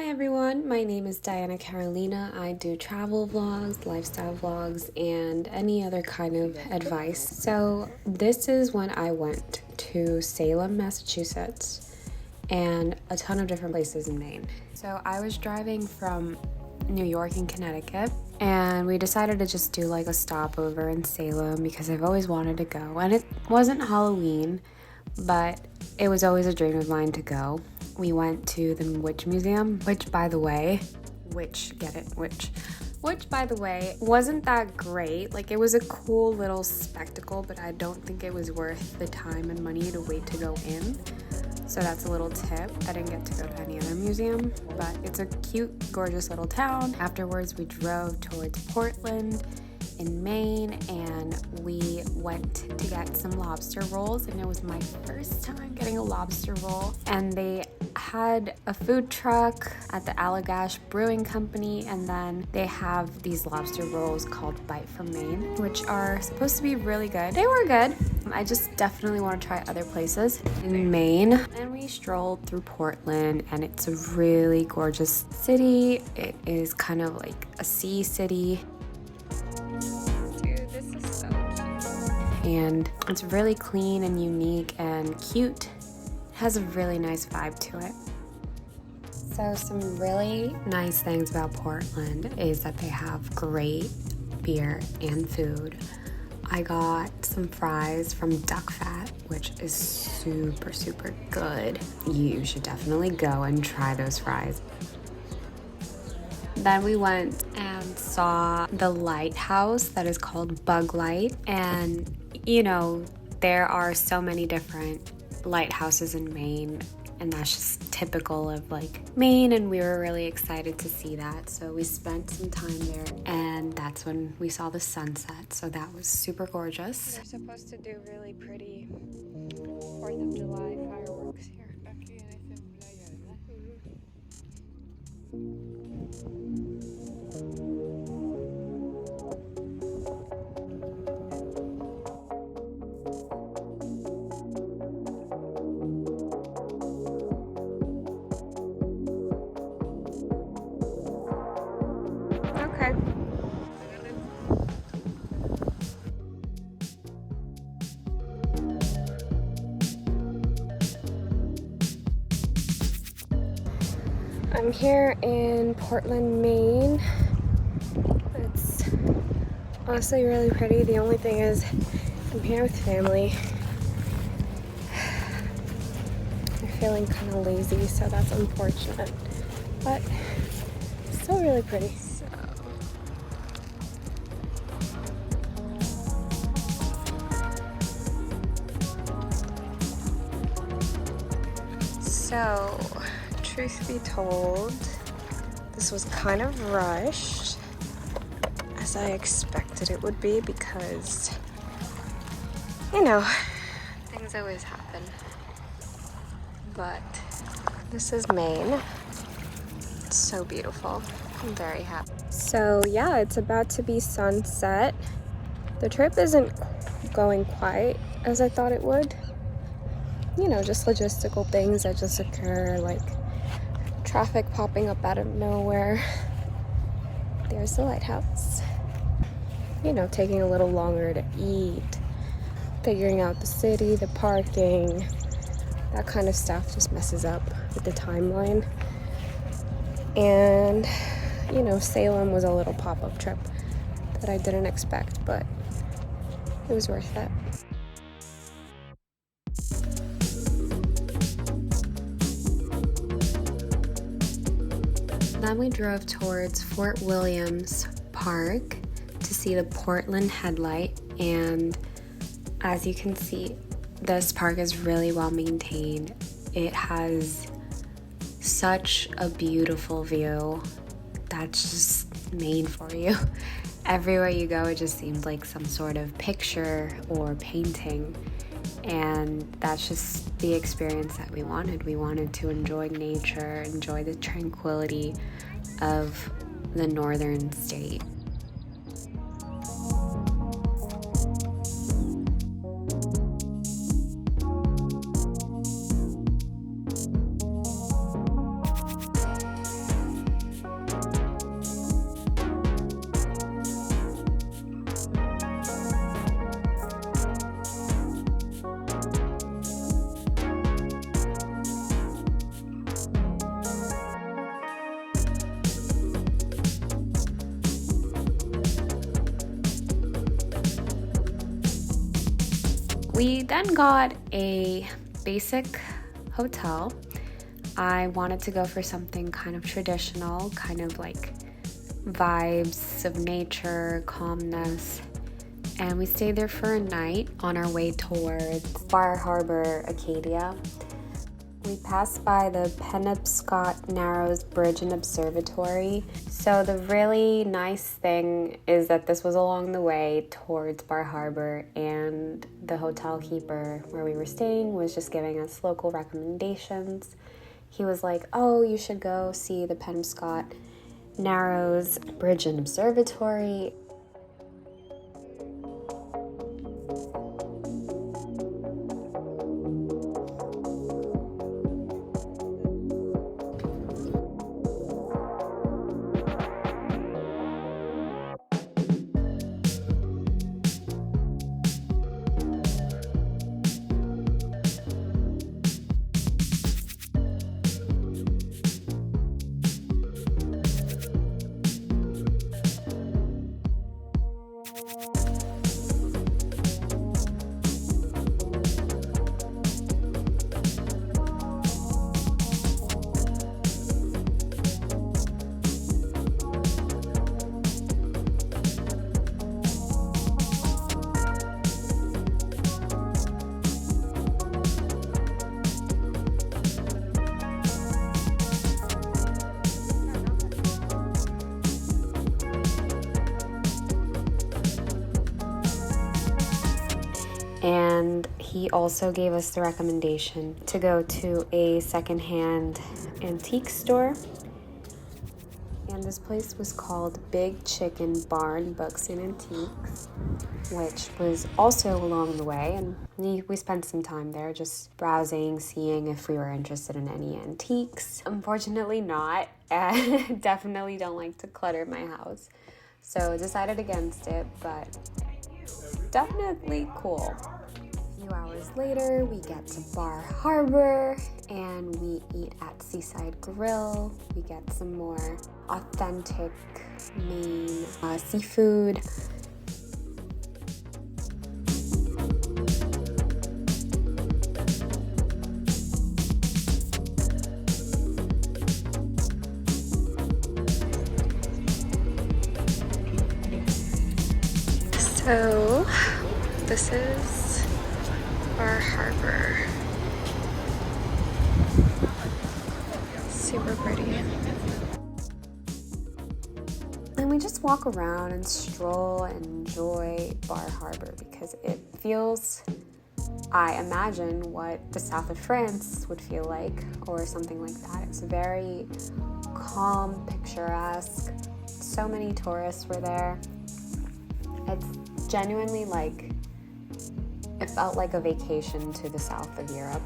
Hi everyone, my name is Diana Carolina. I do travel vlogs, lifestyle vlogs, and any other kind of advice. So this is when I went to Salem, Massachusetts, and a ton of different places in Maine. So I was driving from New York and Connecticut, and we decided to just do like a stopover in Salem because I've always wanted to go. And it wasn't Halloween, but it was always a dream of mine to go. We went to the Witch Museum, which by the way, wasn't that great. Like, it was a cool little spectacle, but I don't think it was worth the time and money to wait to go in. So that's a little tip. I didn't get to go to any other museum, but it's a cute, gorgeous little town. Afterwards, we drove towards Portland in Maine, and we went to get some lobster rolls, and it was my first time getting a lobster roll. And they had a food truck at the Allagash Brewing Company, and then they have these lobster rolls called Bite from Maine, which are supposed to be really good. They were good. I just definitely want to try other places in Maine. And we strolled through Portland, and it's a really gorgeous city. It is kind of like a sea city. Dude, this is so cute. And it's really clean and unique and cute. It has a really nice vibe to it. So some really nice things about Portland is that they have great beer and food. I got some fries from Duck Fat, which is super, super good. You should definitely go and try those fries. Then we went and saw the lighthouse that is called Bug Light. And, you know, there are so many different lighthouses in Maine, and that's just typical of like Maine, and we were really excited to see that. So we spent some time there, and that's when we saw the sunset. So that was super gorgeous. We're supposed to do really pretty 4th of July fireworks here. Okay. I'm here in Portland, Maine. It's honestly really pretty. The only thing is I'm here with family. I'm feeling kind of lazy, so that's unfortunate. But still really pretty. So, truth be told, this was kind of rushed, as I expected it would be, because, you know, things always happen. But this is Maine. It's so beautiful. I'm very happy. So yeah, it's about to be sunset. The trip isn't going quite as I thought it would. You know, just logistical things that just occur, like traffic popping up out of nowhere. There's the lighthouse. You know, taking a little longer to eat, figuring out the city, the parking, that kind of stuff just messes up with the timeline. And, you know, Salem was a little pop-up trip that I didn't expect, but it was worth it. Then we drove towards Fort Williams Park to see the Portland Headlight, and as you can see, this park is really well maintained. It has such a beautiful view. That's just Maine for you. Everywhere you go, it just seems like some sort of picture or painting, and that's just the experience that we wanted. We wanted to enjoy nature, enjoy the tranquility of the northern state. We then got a basic hotel. I wanted to go for something kind of traditional, kind of like vibes of nature, calmness. And we stayed there for a night on our way towards Bar Harbour, Acadia. We passed by the Penebscot Narrows Bridge and Observatory. So the really nice thing is that this was along the way towards Bar Harbour, and the hotel keeper where we were staying was just giving us local recommendations. He was like, oh, you should go see the Penebscot Narrows Bridge and Observatory. And he also gave us the recommendation to go to a secondhand antique store. And this place was called Big Chicken Barn Books and Antiques, which was also along the way. And we spent some time there just browsing, seeing if we were interested in any antiques. Unfortunately not. I definitely don't like to clutter my house. So decided against it, but definitely cool. A few hours later, we get to Bar Harbour and we eat at Seaside Grill. We get some more authentic Maine seafood. So, this is Bar Harbour. Super pretty. And we just walk around and stroll and enjoy Bar Harbour because it feels, I imagine, what the south of France would feel like or something like that. It's very calm, picturesque. So many tourists were there. It's genuinely like, it felt like a vacation to the south of Europe.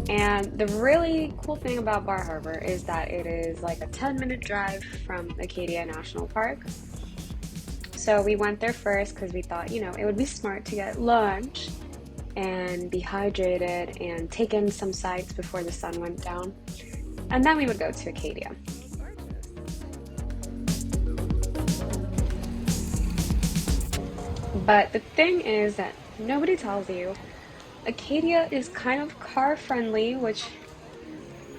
And the really cool thing about Bar Harbour is that it is like a 10-minute drive from Acadia National Park. So we went there first because we thought, you know, it would be smart to get lunch and be hydrated and take in some sights before the sun went down. And then we would go to Acadia. But the thing is that nobody tells you Acadia is kind of car friendly, which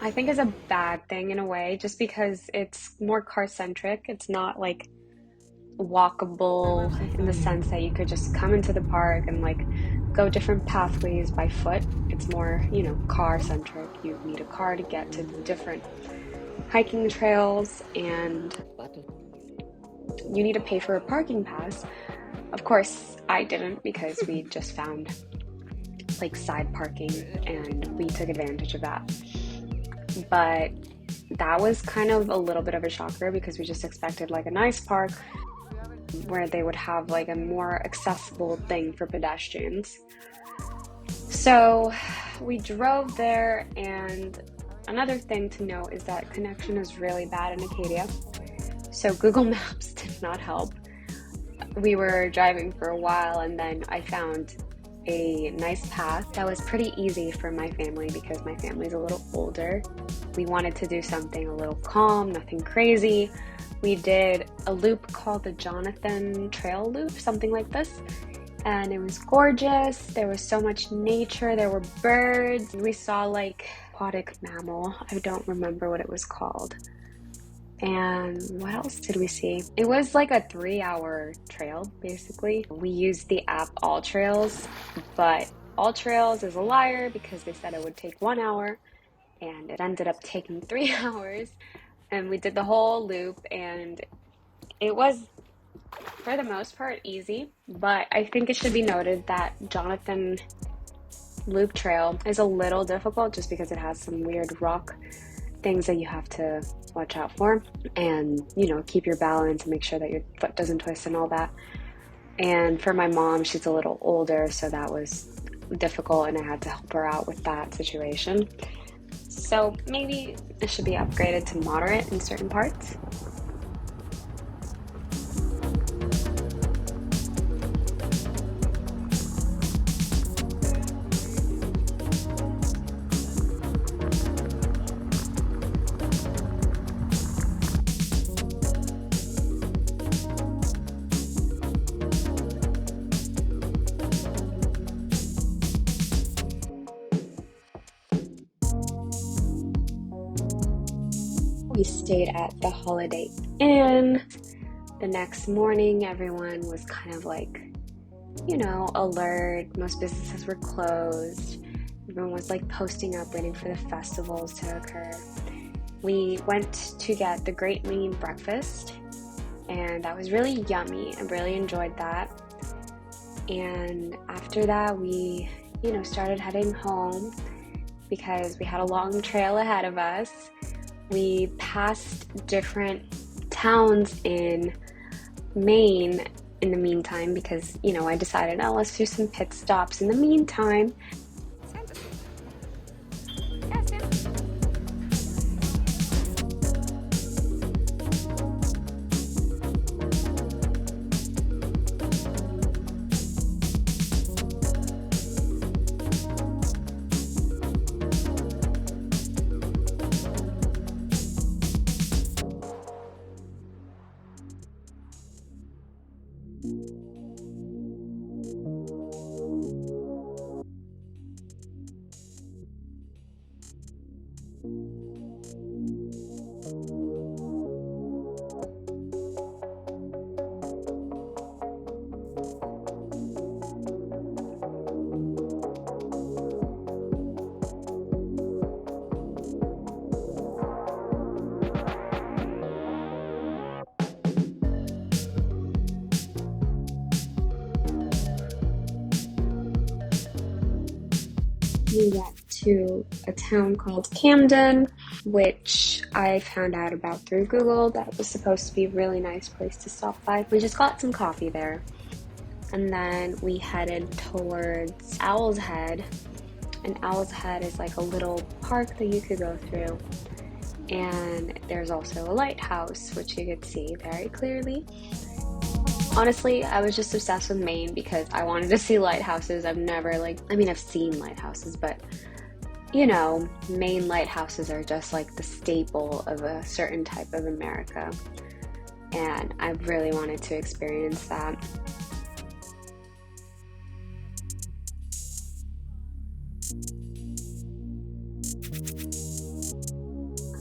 I think is a bad thing in a way, just because it's more car centric. It's not like walkable in the sense that you could just come into the park and like go different pathways by foot. It's more, you know, car centric. You need a car to get to different hiking trails, and you need to pay for a parking pass. Of course, I didn't because we just found like side parking and we took advantage of that. But that was kind of a little bit of a shocker because we just expected like a nice park where they would have like a more accessible thing for pedestrians. So we drove there, and another thing to note is that connection is really bad in Acadia. So Google Maps did not help. We were driving for a while and then I found a nice path that was pretty easy for my family because my family's a little older. We wanted to do something a little calm, nothing crazy. We did a loop called the Jonathan Trail Loop, something like this. And it was gorgeous. There was so much nature. There were birds. We saw like aquatic mammal. I don't remember what it was called. And what else did we see? It was like a 3-hour trail, basically. We used the app All Trails, but All Trails is a liar because they said it would take 1 hour and it ended up taking 3 hours. And we did the whole loop and it was, for the most part, easy. But I think it should be noted that Jonathan Loop Trail is a little difficult just because it has some weird rock things that you have to watch out for and, you know, keep your balance and make sure that your foot doesn't twist and all that. And for my mom, she's a little older, so that was difficult and I had to help her out with that situation. So maybe it should be upgraded to moderate in certain parts. We stayed at the Holiday Inn. The next morning, everyone was kind of like, you know, alert. Most businesses were closed. Everyone was like posting up, waiting for the festivals to occur. We went to get the Great Maine breakfast, and that was really yummy. I really enjoyed that. And after that, we, you know, started heading home because we had a long trail ahead of us. We passed different towns in Maine in the meantime because, you know, I decided, oh, let's do some pit stops in the meantime. We went to a town called Camden, which I found out about through Google. That was supposed to be a really nice place to stop by. We just got some coffee there. And then we headed towards Owl's Head. And Owl's Head is like a little park that you could go through. And there's also a lighthouse, which you could see very clearly. Honestly, I was just obsessed with Maine because I wanted to see lighthouses. I've never I've seen lighthouses, but you know, Maine lighthouses are just like the staple of a certain type of America. And I really wanted to experience that.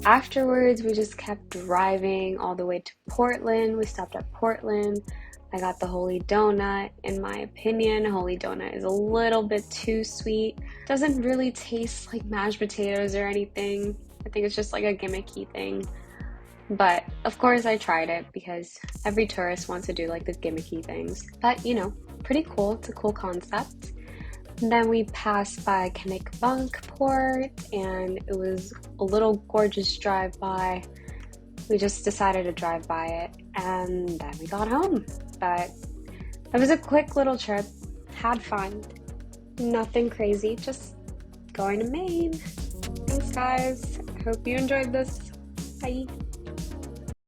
Afterwards, we just kept driving all the way to Portland. We stopped at Portland. I got the Holy Donut. In my opinion, Holy Donut is a little bit too sweet. Doesn't really taste like mashed potatoes or anything. I think it's just like a gimmicky thing. But of course I tried it because every tourist wants to do like the gimmicky things. But you know, pretty cool. It's a cool concept. And then we passed by Kennekbunkport and it was a little gorgeous drive-by. We just decided to drive by it and then we got home. But it was a quick little trip. Had fun. Nothing crazy, just going to Maine. Thanks guys. I hope you enjoyed this. Bye.